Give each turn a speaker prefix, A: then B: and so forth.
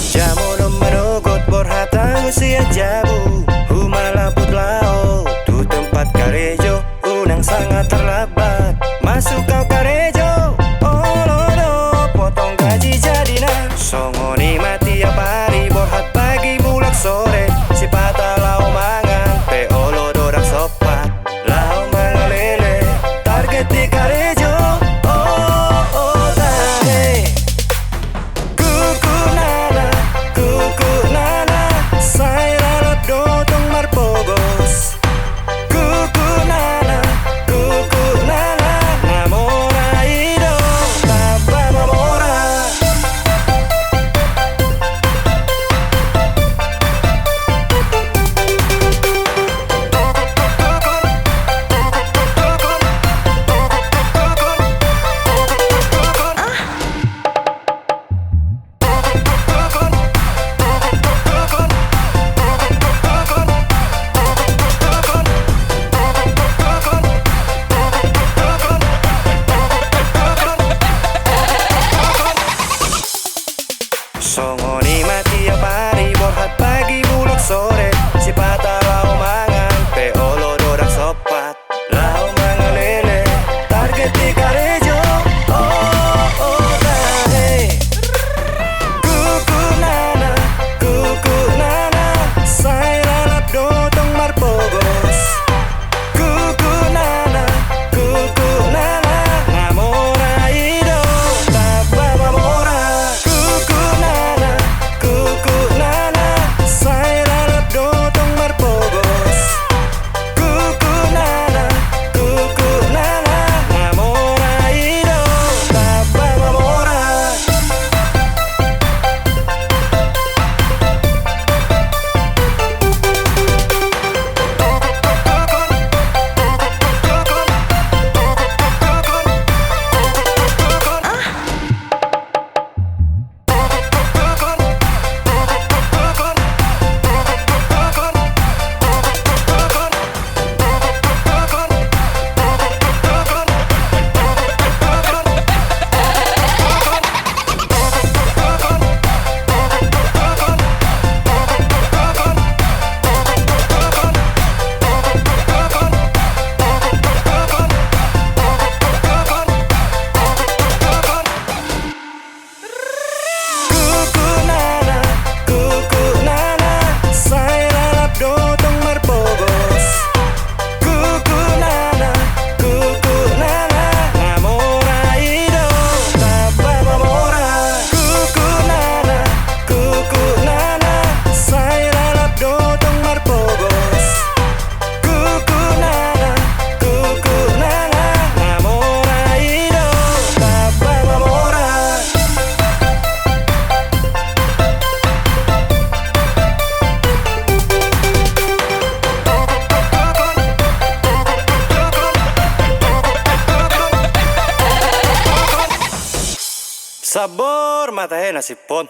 A: Jamu menugut borhatang usia jabu Humalaput lao tu tempat karejo Unang sangat terlambat Masuk kau karejo Oh lodo potong gaji jadina Songoni mati apari borhat pagi bulak sore Si patah lao mangan pe lodo rak sopat Lao mangalele target di karejo Oh tahe Kuku nana Saya lalat dotong marpogos Kuku nana Namora ido Tapa mamora Songoni mati apari borhat pagi bulak sore Si patah lau mangan pe lodo rak sopat Lau mangalele target di karejo Oh tahe Kuku nana Saya lalat dotong marpogos Kuku nana Namora ido Tapa mamora Kuku nana Saya lalat dotong marpogos Kuku nana Namora ido Tapa mamora Kuku nana Saya lalat dotong marpogos Kuku nana Namora ido Tapa mamora Kuku nana Saya lalat dotong marpogos Kuku nana Namora ido Tapa mamora Sabor matahe nasi pon